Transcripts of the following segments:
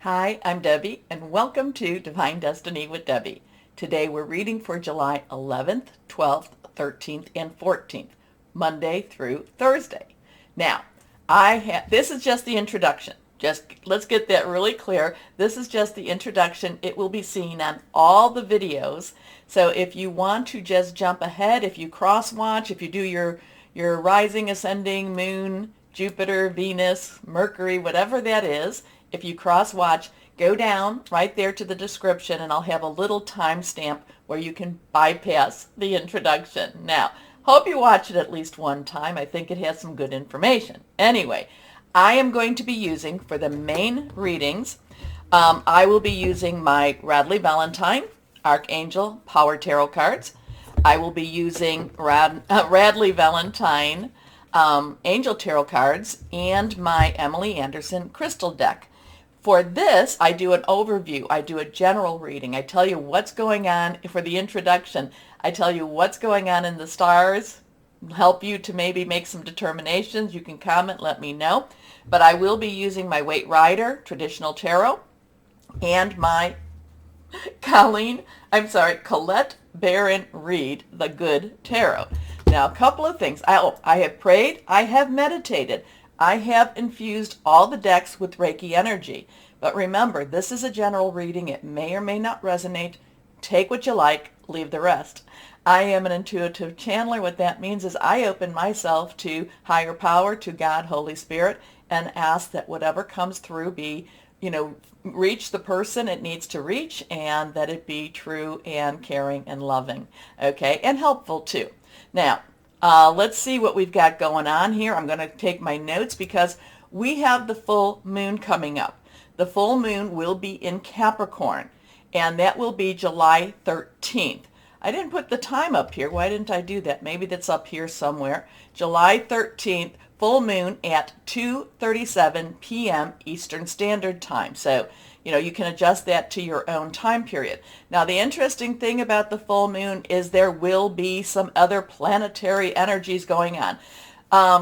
Hi, I'm Debbie, and welcome to Divine Destiny with Debbie. Today we're reading for July 11th, 12th, 13th, and 14th, Monday through Thursday. Now, this is just the introduction. Just let's get that really clear. This is just the introduction. It will be seen on all the videos. So if you want to just jump ahead, if you cross watch, if you do your rising, ascending, moon, Jupiter, Venus, Mercury, whatever that is, if you cross watch, go down right there to the description and I'll have a little timestamp where you can bypass the introduction. Now, hope you watch it at least one time. I think it has some good information. Anyway, I am going to be using for the main readings, I will be using my Radley Valentine Archangel Power Tarot cards. I will be using Radley Valentine Angel Tarot cards and my Emily Anderson Crystal deck. For this, I do an overview. I do a general reading. I tell you what's going on for the introduction. I tell you what's going on in the stars, help you to maybe make some determinations. You can comment, let me know. But I will be using my Waite Rider Traditional Tarot and my Colette Baron Reed The Good Tarot. Now, a couple of things. I have prayed. I have meditated. I have infused all the decks with Reiki energy. But remember, this is a general reading. It may or may not resonate. Take what you like, leave the rest. I am an intuitive channeler. What that means is I open myself to higher power, to God, Holy Spirit, and ask that whatever comes through be, reach the person it needs to reach, and that it be true and caring and loving, okay, and helpful too. Now, let's see what we've got going on here. I'm going to take my notes because we have the full moon coming up. The full moon will be in Capricorn, and that will be July 13th. I didn't put the time up here. Why didn't I do that? Maybe that's up here somewhere. July 13th, full moon at 2:37 p.m. Eastern Standard Time. So, you can adjust that to your own time period. Now, the interesting thing about the full moon is there will be some other planetary energies going on.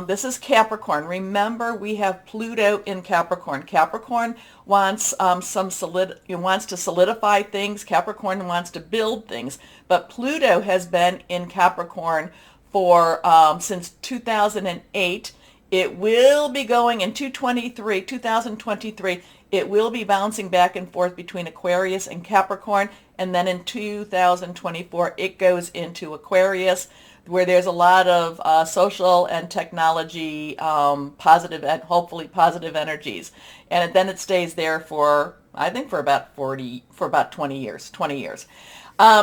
This is Capricorn. Remember, we have Pluto in Capricorn. Capricorn wants wants to solidify things. Capricorn wants to build things. But Pluto has been in Capricorn for since 2008. It will be going in 2023. It will be bouncing back and forth between Aquarius and Capricorn, and then in 2024 it goes into Aquarius, where there's a lot of social and technology positive and hopefully positive energies, and then it stays there for about 20 years.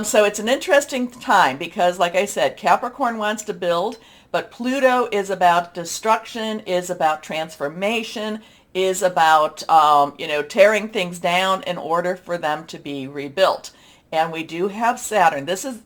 So it's an interesting time because, like I said, Capricorn wants to build, but Pluto is about destruction, is about transformation, is about tearing things down in order for them to be rebuilt. And we do have Saturn. This is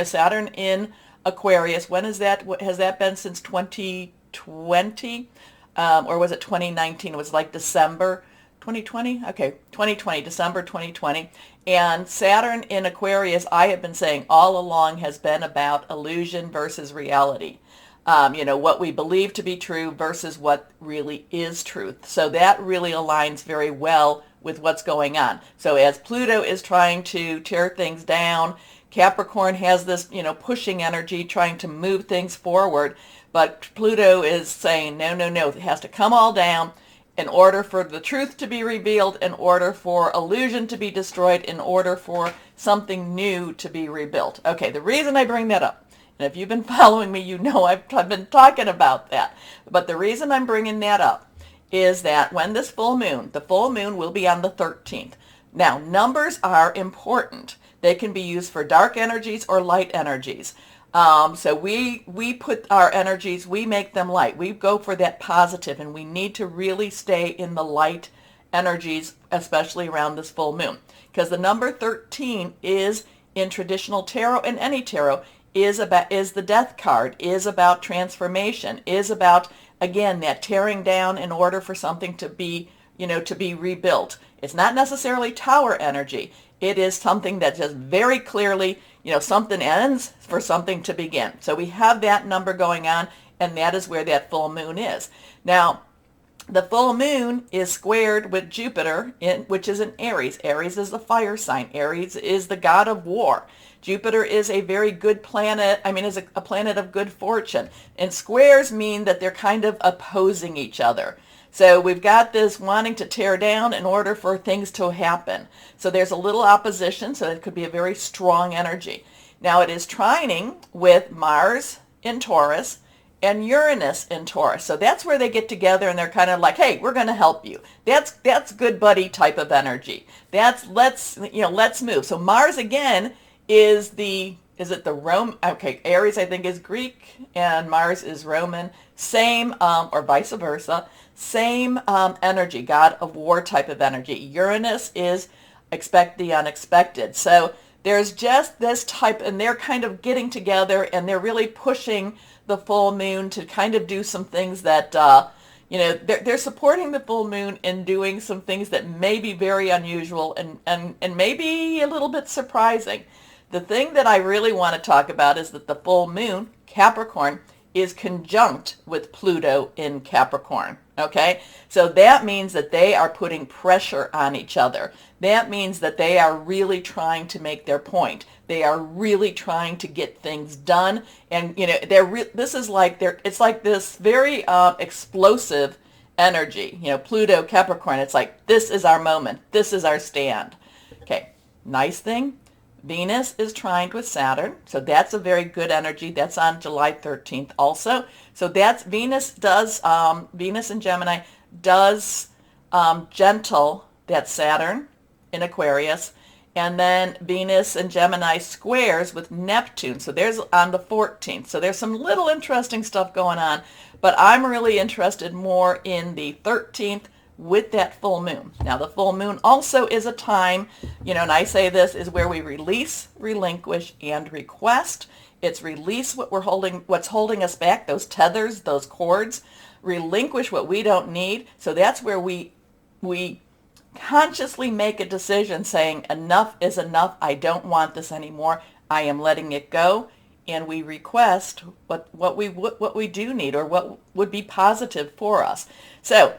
Saturn in Aquarius. When is that? Has that been since 2020? Or was it 2019? It was like December 2020? Okay, 2020, December 2020. And Saturn in Aquarius, I have been saying all along, has been about illusion versus reality. What we believe to be true versus what really is truth. So that really aligns very well with what's going on. So as Pluto is trying to tear things down, Capricorn has this, pushing energy, trying to move things forward. But Pluto is saying, no, it has to come all down in order for the truth to be revealed, in order for illusion to be destroyed, in order for something new to be rebuilt. Okay, the reason I bring that up, and if you've been following me, you know I've been talking about that. But the reason I'm bringing that up is that when the full moon will be on the 13th. Now, numbers are important. They can be used for dark energies or light energies. So we put our energies, we make them light. We go for that positive, and we need to really stay in the light energies, especially around this full moon. Because the number 13 is, in traditional tarot and any tarot, is the death card, is about transformation, is about, again, that tearing down in order for something to be rebuilt. It's not necessarily tower energy. It is something that just very clearly, something ends for something to begin. So we have that number going on, and that is where that full moon is. Now, The full moon is squared with Jupiter, which is in Aries. Aries is the fire sign. Aries is the god of war. Jupiter is a very good planet, is a planet of good fortune. And squares mean that they're kind of opposing each other. So we've got this wanting to tear down in order for things to happen. So there's a little opposition, so it could be a very strong energy. Now it is trining with Mars in Taurus and Uranus in Taurus. So that's where they get together and they're kind of like, hey, we're going to help you. That's good buddy type of energy. That's let's move. So Mars again is it the Rome? Okay, Aries I think is Greek and Mars is Roman. Same, or vice versa. Same energy, god of war type of energy. Uranus is expect the unexpected. So there's just this type, and they're kind of getting together and they're really pushing the full moon to kind of do some things that, they're supporting the full moon in doing some things that may be very unusual and maybe a little bit surprising. The thing that I really want to talk about is that the full moon, Capricorn, is conjunct with Pluto in Capricorn. Okay, so that means that they are putting pressure on each other. That means that they are really trying to make their point. They are really trying to get things done, and it's like this very explosive energy. Pluto, Capricorn. It's like this is our moment. This is our stand. Okay, nice thing. Venus is trined with Saturn, so that's a very good energy. That's on July 13th also. So that's Venus in Gemini does gentle that Saturn in Aquarius, and then Venus in Gemini squares with Neptune. So there's on the 14th. So there's some little interesting stuff going on, but I'm really interested more in the 13th with that full moon. Now the full moon also is a time, and I say this is where we release, relinquish, and request. It's release what's holding us back, those tethers, those cords, relinquish what we don't need. So that's where we consciously make a decision saying enough is enough. I don't want this anymore. I am letting it go. And we request what we do need or what would be positive for us. So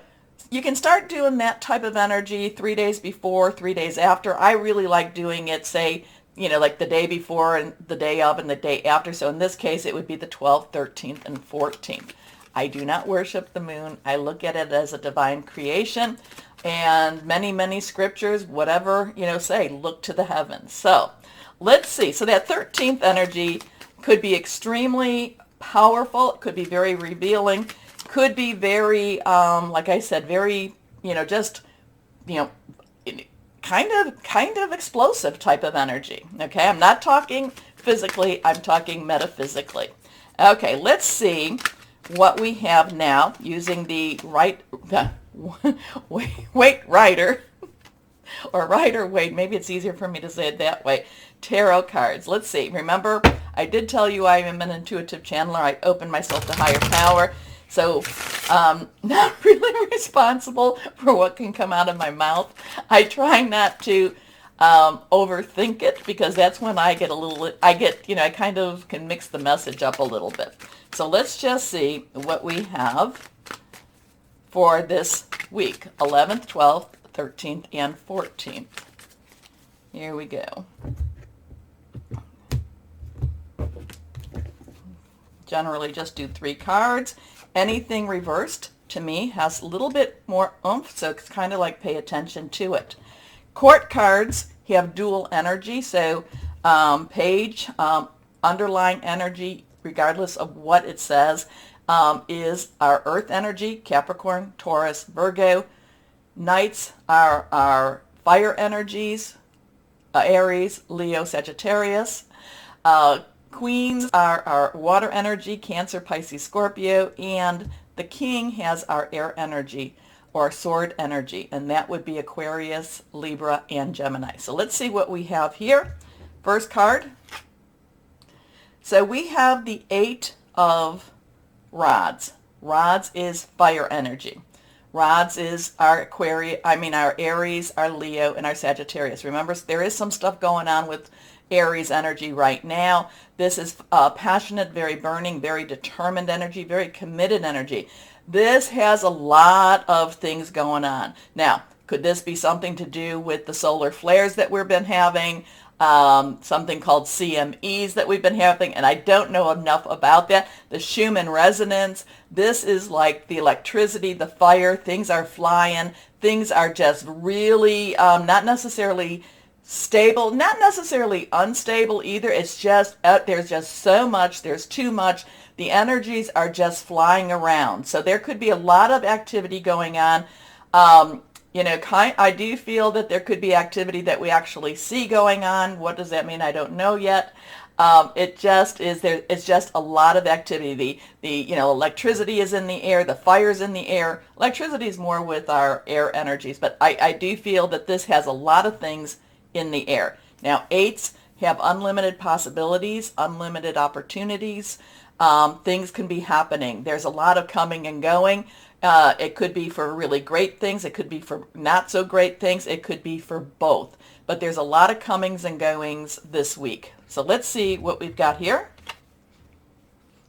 you can start doing that type of energy 3 days before, 3 days after. I really like doing it, say, like the day before and the day of and the day after. So in this case, it would be the 12th, 13th, and 14th. I do not worship the moon. I look at it as a divine creation. And many, many scriptures, whatever, say, look to the heavens. So let's see. So that 13th energy could be extremely powerful. It could be very revealing. Could be very, like I said, very, kind of explosive type of energy. Okay, I'm not talking physically, I'm talking metaphysically. Okay, let's see what we have now using the Waite Rider, or Rider Waite, maybe it's easier for me to say it that way, tarot cards. Let's see. Remember, I did tell you I am an intuitive channeler. I open myself to higher power. So not really responsible for what can come out of my mouth. I try not to overthink it because that's when I kind of can mix the message up a little bit. So let's just see what we have for this week, 11th, 12th, 13th, and 14th. Here we go. Generally just do 3 cards. Anything reversed, to me, has a little bit more oomph, so it's kind of like pay attention to it. Court cards have dual energy, so page, underlying energy, regardless of what it says, is our earth energy, Capricorn, Taurus, Virgo. Knights are our fire energies, Aries, Leo, Sagittarius. Queens are our water energy, Cancer, Pisces, Scorpio, and the king has our air energy or sword energy, and that would be Aquarius, Libra, and Gemini. So let's see what we have here. First card. So we have the 8 of Rods. Rods is fire energy. Rods is our our Aries, our Leo, and our Sagittarius. Remember, there is some stuff going on with Aries energy right now. This is passionate, very burning, very determined energy, very committed energy. This has a lot of things going on. Now, could this be something to do with the solar flares that we've been having? Something called CMEs that we've been having, and I don't know enough about that. The Schumann resonance, this is like the electricity, the fire, things are flying, things are just really not necessarily stable, not necessarily unstable either. It's just, there's just so much, there's too much. The energies are just flying around. So there could be a lot of activity going on. I do feel that there could be activity that we actually see going on. What does that mean? I don't know yet. It just is there. It's just a lot of activity. The electricity is in the air. The fire's in the air. Electricity is more with our air energies, but I do feel that this has a lot of things in the air. Now, 8s have unlimited possibilities, unlimited opportunities. Things can be happening. There's a lot of coming and going. It could be for really great things. It could be for not so great things. It could be for both. But there's a lot of comings and goings this week. So let's see what we've got here.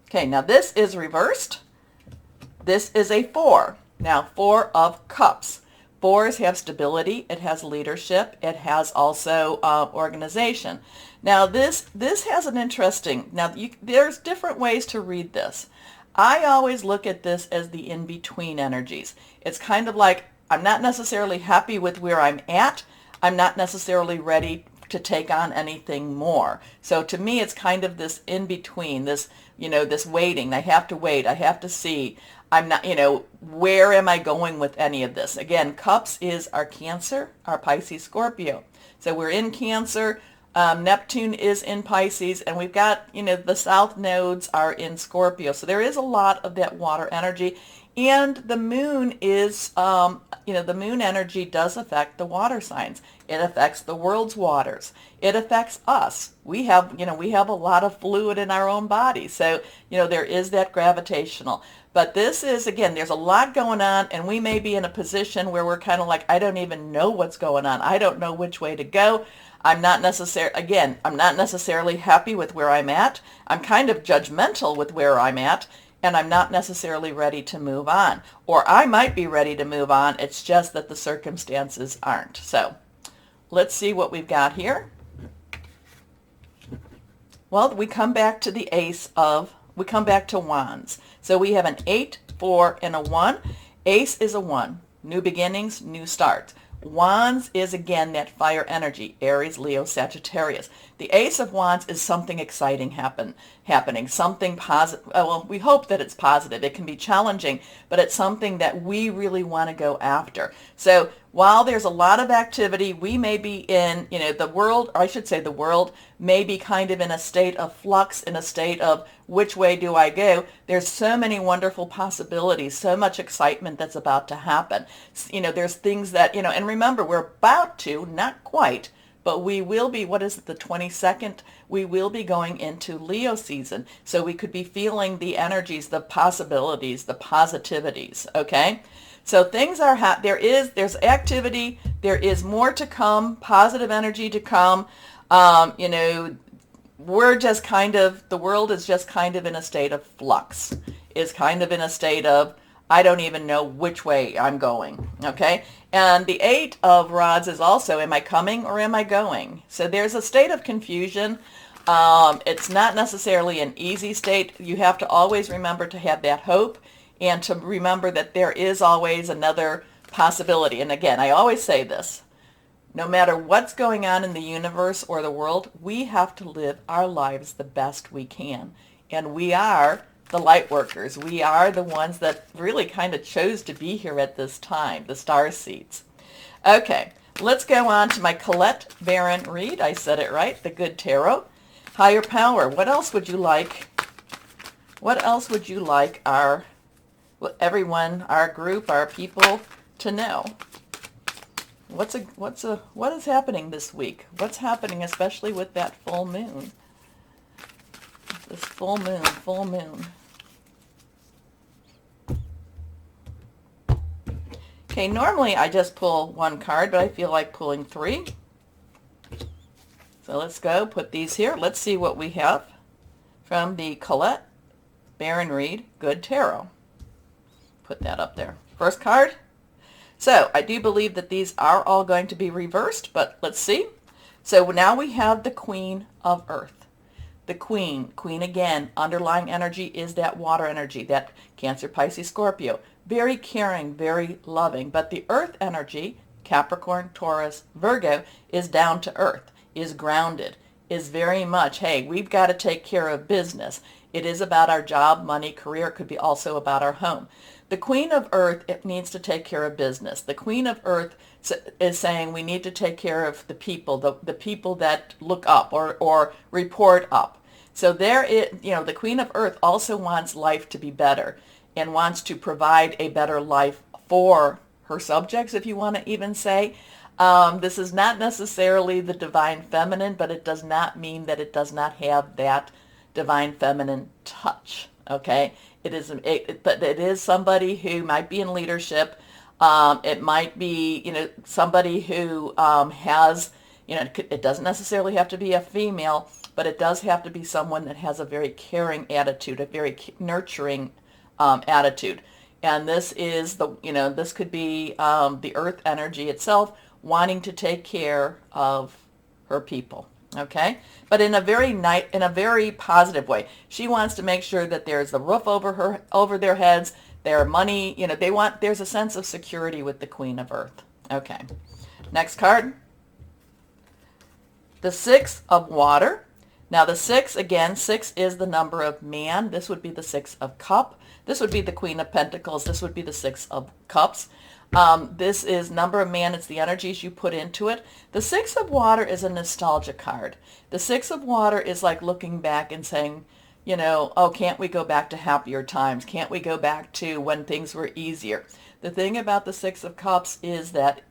Okay, now this is reversed. This is a 4. Now, 4 of Cups. 4s have stability. It has leadership. It has also organization. Now, this has an interesting, there's different ways to read this. I always look at this as the in-between energies. It's kind of like I'm not necessarily happy with where I'm at. I'm not necessarily ready to take on anything more. So to me, it's kind of this in-between, this waiting. I have to wait. I have to see. I'm not, where am I going with any of this? Again, Cups is our Cancer, our Pisces, Scorpio. So we're in Cancer. Neptune is in Pisces, and we've got, the south nodes are in Scorpio. So there is a lot of that water energy. And the moon is, the moon energy does affect the water signs. It affects the world's waters. It affects us. We have a lot of fluid in our own body. So, there is that gravitational. But this is, again, there's a lot going on, and we may be in a position where we're kind of like, I don't even know what's going on. I don't know which way to go. I'm not necessarily happy with where I'm at. I'm kind of judgmental with where I'm at, and I'm not necessarily ready to move on. Or I might be ready to move on. It's just that the circumstances aren't. So let's see what we've got here. Well, we come back to we come back to Wands. So we have an 8, 4, and a 1. Ace is a 1. New beginnings, new starts. Wands is, again, that fire energy, Aries, Leo, Sagittarius. The Ace of Wands is something exciting happening, something positive. Well, we hope that it's positive. It can be challenging, but it's something that we really want to go after. So while there's a lot of activity, we may be in, the world may be kind of in a state of flux, in a state of which way do I go? There's so many wonderful possibilities, so much excitement that's about to happen. There's things that, and remember, we're about to, not quite, but we will be, what is it, the 22nd? We will be going into Leo season. So we could be feeling the energies, the possibilities, the positivities, okay? So things are, there's activity, there is more to come, positive energy to come. We're just kind of, the world is just kind of in a state of flux, is kind of in a state of, I don't even know which way I'm going, okay? And the 8 of Rods is also, am I coming or am I going? So there's a state of confusion. It's not necessarily an easy state. You have to always remember to have that hope and to remember that there is always another possibility. And again, I always say this, no matter what's going on in the universe or the world, we have to live our lives the best we can. And we are the light workers. We are the ones that really kind of chose to be here at this time, the star seeds. Okay, let's go on to my Colette Baron read. I said it right, the Good Tarot. Higher power. What else would you like? What else would you like everyone, our group, our people to know? What is happening this week? What's happening, especially with that full moon? This full moon. Okay, normally I just pull one card, but I feel like pulling 3. So let's go, put these here. Let's see what we have from the Colette Baron Reed Good Tarot. put that up there. First card. So I do believe that these are all going to be reversed, but let's see. So now we have the Queen of Earth. The Queen again, underlying energy is that water energy, that Cancer, Pisces, Scorpio. Very caring, very loving. But the Earth energy, Capricorn, Taurus, Virgo, is down to earth, is grounded, is very much, hey, we've got to take care of business. It is about our job, money, career. It could be also about our home. The Queen of Earth, it needs to take care of business. The Queen of Earth is saying we need to take care of the people, the people that look up or report up. So there is, the Queen of Earth also wants life to be better and wants to provide a better life for her subjects, if you want to even say. This is not necessarily the divine feminine, but it does not mean that it does not have that divine feminine touch. Okay, but it is somebody who might be in leadership. It might be somebody who has it doesn't necessarily have to be a female, but it does have to be someone that has a very caring attitude, a very nurturing attitude. And this is this could be the earth energy itself wanting to take care of her people. Okay, but in a very positive way. She wants to make sure that there's a roof over their heads, their money. There's a sense of security with the Queen of Earth. Okay, next card. The Six of Water. Now the six, again, six is the number of man. This would be the Six of Cup. This would be the Queen of Pentacles. This would be the Six of Cups. This is number of man. It's the energies you put into it. The Six of Water is a nostalgia card. The Six of Water is like looking back and saying, oh, can't we go back to happier times? Can't we go back to when things were easier? The thing about the Six of Cups is that,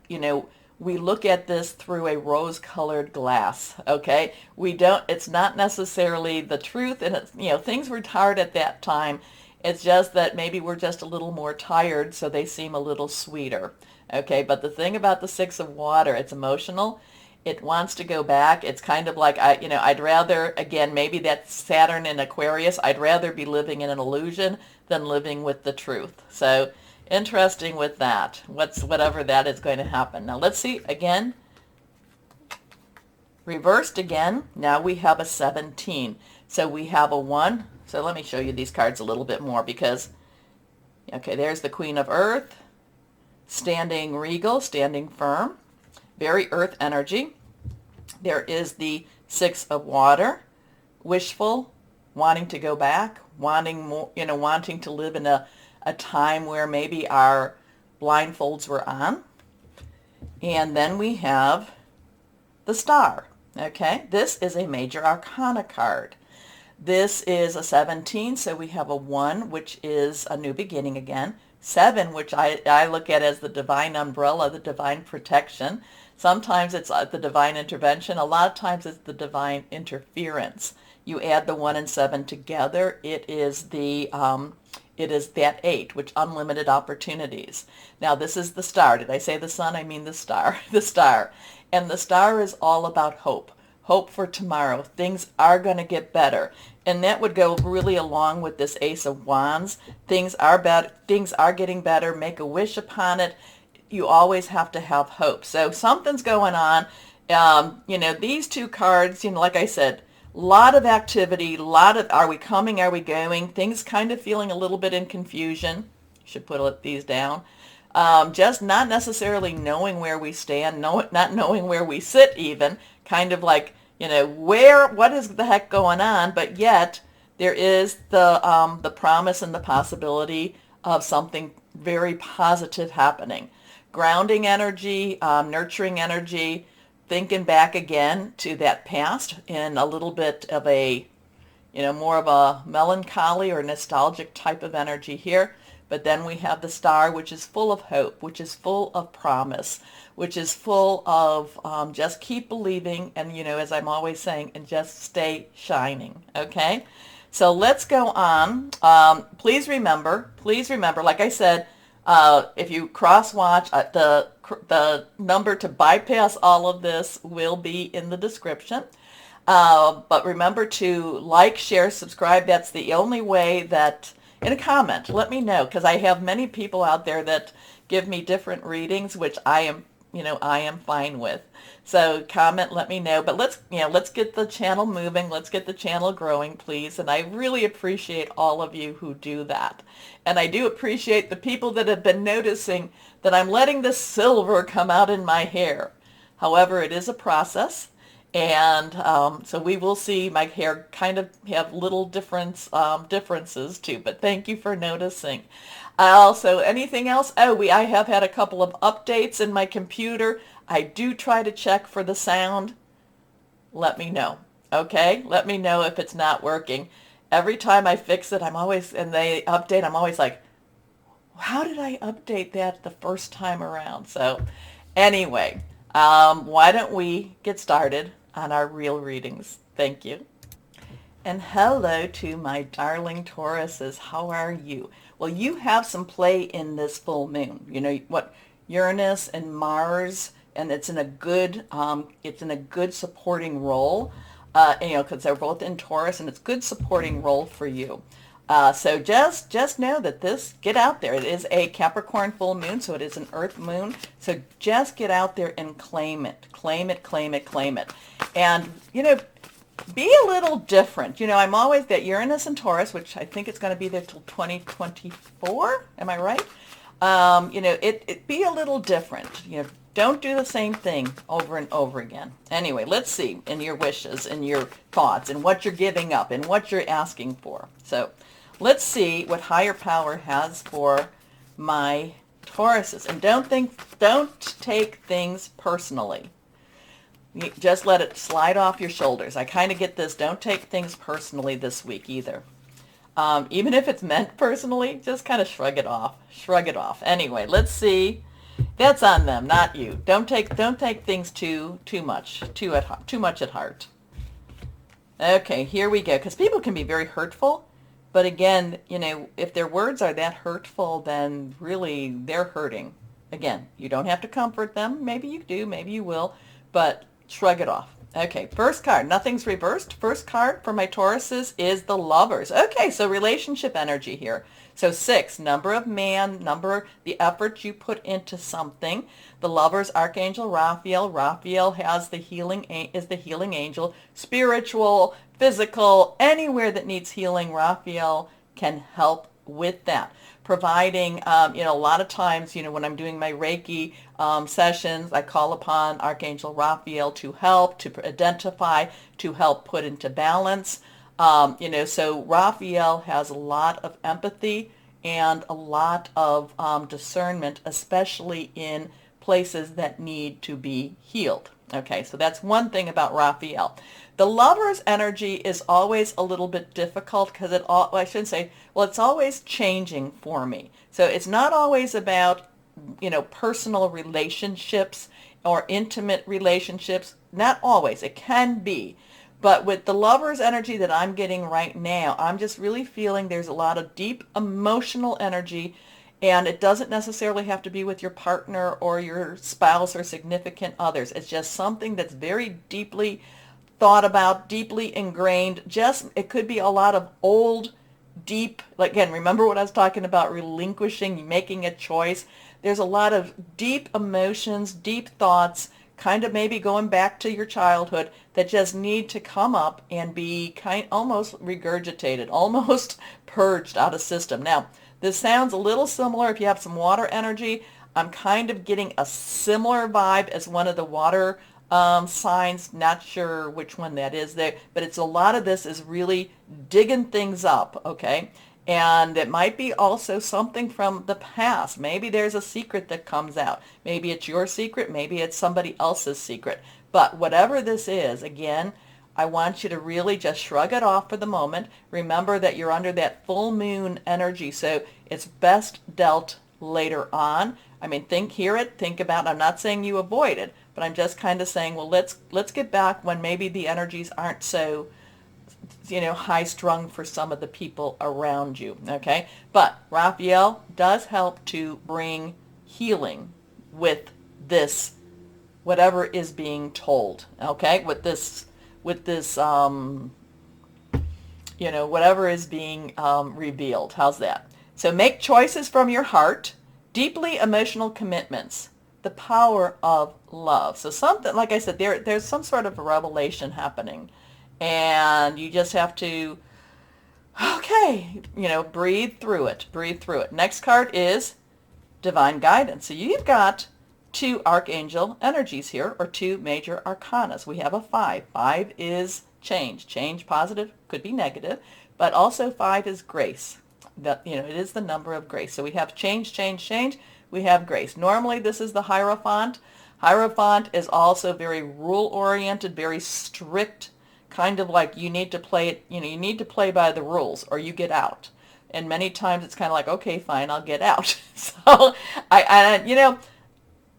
we look at this through a rose-colored glass, okay? It's not necessarily the truth, and things were hard at that time. It's just that maybe we're just a little more tired, so they seem a little sweeter, okay? But the thing about the Six of Water, it's emotional. It wants to go back. It's kind of like, I'd rather, again, maybe that's Saturn in Aquarius, I'd rather be living in an illusion than living with the truth. So interesting with that, whatever that is going to happen. Now let's see, again, reversed again. Now we have a 17. So we have a 1. So let me show you these cards a little bit more because, okay, there's the Queen of Earth, standing regal, standing firm, very earth energy. There is the Six of Water, wishful, wanting to go back, wanting more, wanting to live in a time where maybe our blindfolds were on. And then we have the Star. Okay, this is a major arcana card. This is a 17, so we have a 1, which is a new beginning again. 7, which I look at as the divine umbrella, the divine protection. Sometimes it's the divine intervention. A lot of times it's the divine interference. You add the 1 and 7 together, it is that 8, which unlimited opportunities. Now this is the Star. Did I say the sun? I mean the star. The Star. And the Star is all about hope. Hope for tomorrow. Things are going to get better. And that would go really along with this Ace of Wands. Things are better. Things are getting better. Make a wish upon it. You always have to have hope. So something's going on. These two cards, like I said, a lot of activity, are we coming, are we going? Things kind of feeling a little bit in confusion. Should put these down. Just not necessarily knowing where we stand, not knowing where we sit even, kind of like, what is the heck going on? But yet there is the promise and the possibility of something very positive happening. Grounding energy, nurturing energy, thinking back again to that past in a little bit of a, more of a melancholy or nostalgic type of energy here. But then we have the Star, which is full of hope, which is full of promise, which is full of just keep believing and, as I'm always saying, and just stay shining, okay? So let's go on. Please remember, like I said, if you cross-watch, the number to bypass all of this will be in the description. But remember to like, share, subscribe. That's the only way that in a comment. Let me know, because I have many people out there that give me different readings, which I am, I am fine with. So comment, let me know. But let's get the channel moving. Let's get the channel growing, please. And I really appreciate all of you who do that. And I do appreciate the people that have been noticing that I'm letting the silver come out in my hair. However, it is a process. And so we will see. My hair kind of have little differences too, but thank you for noticing. Also, anything else? Oh, I have had a couple of updates in my computer. I do try to check for the sound. Let me know. Okay? Let me know if it's not working. Every time I fix it, and they update, I'm always like, how did I update that the first time around? So anyway, why don't we get started on our real readings? Thank you. And hello to my darling Tauruses. How are you? Well, you have some play in this full moon. You know what? Uranus and Mars, and it's in a good supporting role. Because they're both in Taurus, and it's good supporting role for you. So just know that get out there. It is a Capricorn full moon, so it is an Earth moon. So just get out there and claim it. Claim it, claim it, claim it. And, be a little different. I'm always that Uranus and Taurus, which I think it's going to be there till 2024. Am I right? It be a little different. Don't do the same thing over and over again. Anyway, let's see in your wishes and your thoughts and what you're giving up and what you're asking for. So let's see what higher power has for my Tauruses. And don't take things personally. Just let it slide off your shoulders. I kind of get this. Don't take things personally this week either. Even if it's meant personally, just kind of shrug it off. Shrug it off. Anyway, let's see. That's on them, not you. Don't take things too much at heart. Okay, here we go. Because people can be very hurtful, but again, if their words are that hurtful, then really they're hurting. Again, you don't have to comfort them. Maybe you do, maybe you will, but shrug it off. Okay, first card. Nothing's reversed. First card for my Tauruses is the Lovers. Okay, so relationship energy here. So 6, number of man, the effort you put into something. The Lovers, Archangel Raphael. Raphael is the healing angel. Spiritual, physical, anywhere that needs healing, Raphael can help with that. Providing, a lot of times, when I'm doing my Reiki sessions, I call upon Archangel Raphael to help, to identify, to help put into balance. So Raphael has a lot of empathy and a lot of discernment, especially in places that need to be healed. Okay, so that's one thing about Raphael. The Lover's energy is always a little bit difficult because it's always changing for me. So it's not always about, personal relationships or intimate relationships. Not always. It can be. But with the Lover's energy that I'm getting right now, I'm just really feeling there's a lot of deep emotional energy, and it doesn't necessarily have to be with your partner or your spouse or significant others. It's just something that's very deeply thought about, deeply ingrained. It could be a lot of old, deep, again, remember what I was talking about, relinquishing, making a choice. There's a lot of deep emotions, deep thoughts, kind of maybe going back to your childhood, that just need to come up and be almost regurgitated, almost purged out of system. Now, this sounds a little similar if you have some water energy. I'm kind of getting a similar vibe as one of the water signs. Not sure which one that is there, but it's a lot of this is really digging things up, okay? And it might be also something from the past. Maybe there's a secret that comes out. Maybe it's your secret. Maybe it's somebody else's secret. But whatever this is, again, I want you to really just shrug it off for the moment. Remember that you're under that full moon energy, so it's best dealt later on. I mean, think about it. I'm not saying you avoid it, but I'm just kind of saying, well, let's get back when maybe the energies aren't so, high strung for some of the people around you, okay? But Raphael does help to bring healing with this, whatever is being told, okay? With this whatever is being revealed. How's that? So make choices from your heart, deeply emotional commitments, the power of love. So something, like I said, there's some sort of a revelation happening, and you just have to, okay, breathe through it, breathe through it. Next card is divine guidance. So you've got two archangel energies here, or two major arcanas. We have a 5. 5 is change positive, could be negative, but also 5 is grace. That, it is the number of grace. So we have change. We have grace. Normally this is the Hierophant. Hierophant is also very rule oriented, very strict, kind of like you need to play it, you need to play by the rules or you get out. And many times it's kind of like, okay, fine, I'll get out. So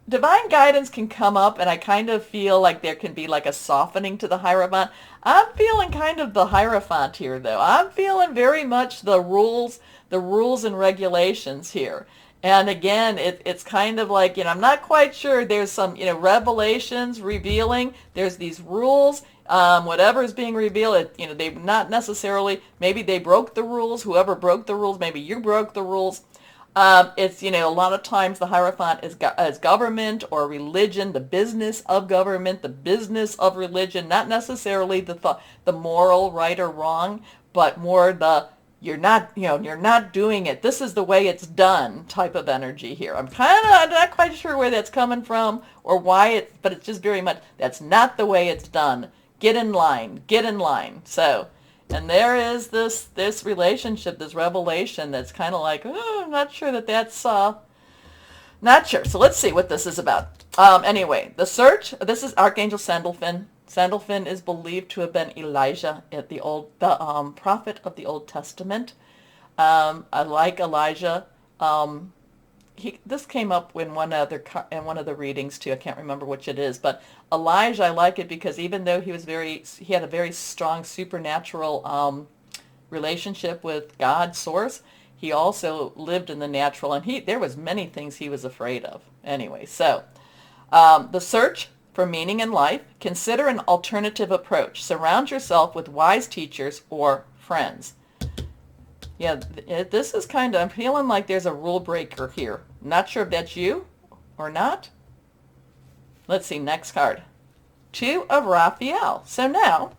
divine guidance can come up, and I kind of feel like there can be like a softening to the Hierophant. I'm feeling kind of the Hierophant here, though. I'm feeling very much the rules and regulations here. And again, it's kind of like, I'm not quite sure. There's some, revelations revealing. There's these rules. Whatever is being revealed, they not necessarily, maybe they broke the rules. Whoever broke the rules, maybe you broke the rules. It's, a lot of times the Hierophant is government or religion, the business of government, the business of religion, not necessarily the moral right or wrong, but more the you're not doing it, this is the way it's done type of energy here. I'm not quite sure where that's coming from or why but it's just very much, that's not the way it's done. Get in line, get in line. So, and there is this relationship, this revelation that's kind of like, oh, I'm not sure that's, not sure. So let's see what this is about. Anyway, the search, this is Archangel Sandalphon. Sandalphon is believed to have been Elijah, the prophet of the Old Testament. I like Elijah. This came up in one of the readings too. I can't remember which it is, but Elijah, I like it because even though he had a very strong supernatural relationship with God, source, he also lived in the natural, and there was many things he was afraid of. Anyway, so the search for meaning in life. Consider an alternative approach. Surround yourself with wise teachers or friends. Yeah, this is kind of, I'm feeling like there's a rule breaker here. Not sure if that's you or not. Let's see, next card. 2 of Raphael. So now,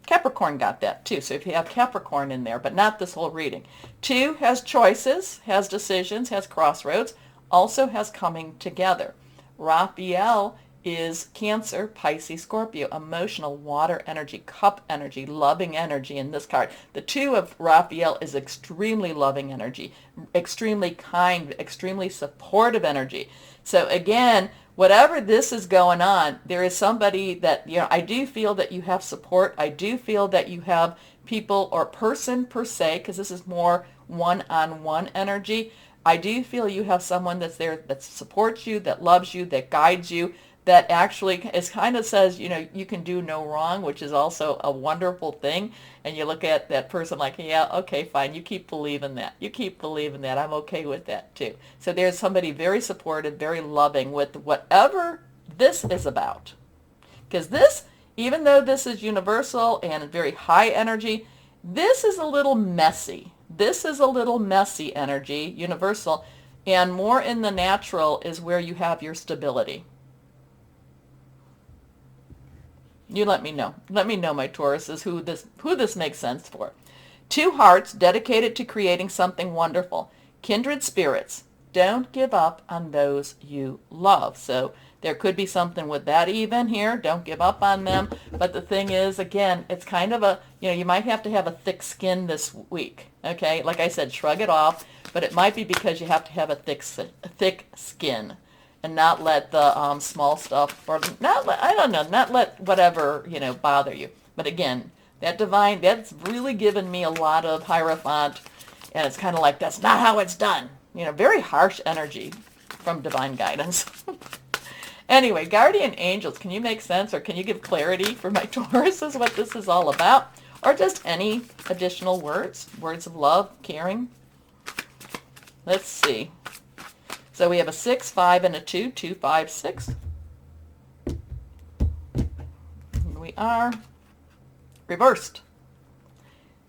Capricorn got that too. So if you have Capricorn in there, but not this whole reading. 2 has choices, has decisions, has crossroads, also has coming together. Raphael is Cancer, Pisces, Scorpio, emotional, water energy, cup energy, loving energy in this card. The 2 of Raphael is extremely loving energy, extremely kind, extremely supportive energy. So again, whatever this is going on, there is somebody that, I do feel that you have support. I do feel that you have people or person per se, because this is more one-on-one energy. I do feel you have someone that's there that supports you, that loves you, that guides you, that actually is kind of says, you can do no wrong, which is also a wonderful thing. And you look at that person like, yeah, okay, fine. You keep believing that. You keep believing that. I'm okay with that too. So there's somebody very supportive, very loving with whatever this is about. Because this, even though this is universal and very high energy, this is a little messy. This is a little messy energy, universal, and more in the natural is where you have your stability. You let me know. Let me know, my Tauruses, who this makes sense for. 2 hearts dedicated to creating something wonderful. Kindred spirits. Don't give up on those you love. So there could be something with that even here. Don't give up on them. But the thing is, again, it's kind of a, you might have to have a thick skin this week. Okay? Like I said, shrug it off. But it might be because you have to have a thick skin and not let the small stuff, or not let whatever, bother you. But again, that's really given me a lot of Hierophant. And it's kind of like, that's not how it's done. Very harsh energy from divine guidance. Anyway, guardian angels, can you make sense or can you give clarity for my Tauruses what this is all about? Or just any additional words of love, caring? Let's see. So we have a 6, 5, and a 2, 2, 5, 6. And we are reversed.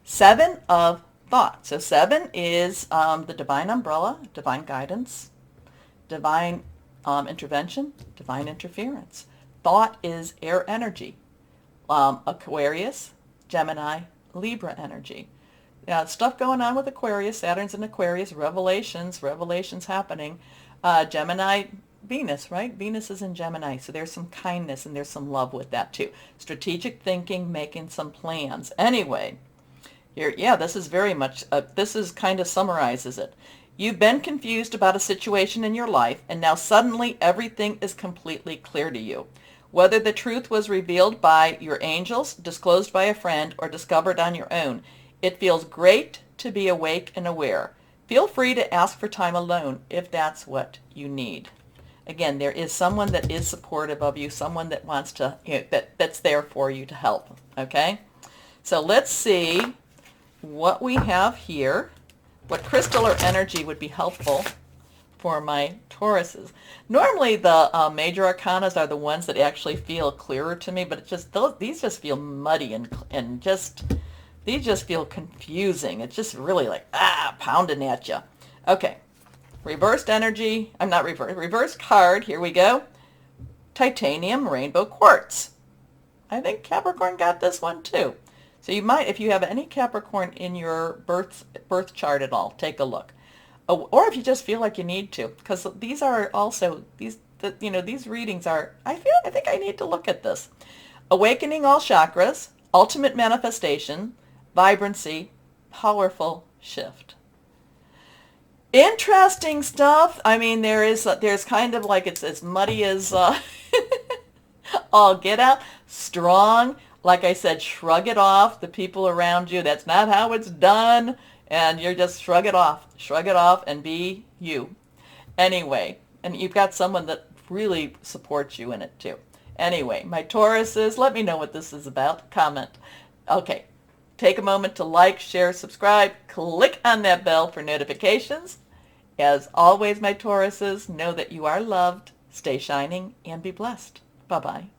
Seven of thought. So seven is the divine umbrella, divine guidance, divine intervention, divine interference. Thought is air energy. Aquarius, Gemini, Libra energy. Now, stuff going on with Aquarius, Saturn's in Aquarius, revelations happening. Gemini, Venus, right? Venus is in Gemini, so there's some kindness and there's some love with that too. Strategic thinking, making some plans. Anyway, here, yeah, this is very much, this is kind of summarizes it. You've been confused about a situation in your life, and now suddenly everything is completely clear to you. Whether the truth was revealed by your angels, disclosed by a friend, or discovered on your own, it feels great to be awake and aware. Feel free to ask for time alone if that's what you need. Again, there is someone that is supportive of you, someone that wants to, that's there for you to help, okay? So let's see what we have here. What crystal or energy would be helpful for my Tauruses? Normally the major arcanas are the ones that actually feel clearer to me, but it just these just feel muddy and just these just feel confusing. It's just really like pounding at you. Okay, reversed energy. I'm not reversed. Reversed card. Here we go. Titanium rainbow quartz. I think Capricorn got this one too. So you might, if you have any Capricorn in your birth chart at all, take a look. Or if you just feel like you need to, because these are also, these readings are, I think I need to look at this. Awakening all chakras, ultimate manifestation, vibrancy, powerful shift. Interesting stuff. I mean, there's kind of like, it's as muddy as all get out, strong. Like I said, shrug it off. The people around you, that's not how it's done. And you're just shrug it off and be you. Anyway, and you've got someone that really supports you in it too. Anyway, my Tauruses, let me know what this is about. Comment. Okay, take a moment to like, share, subscribe. Click on that bell for notifications. As always, my Tauruses, know that you are loved. Stay shining and be blessed. Bye-bye.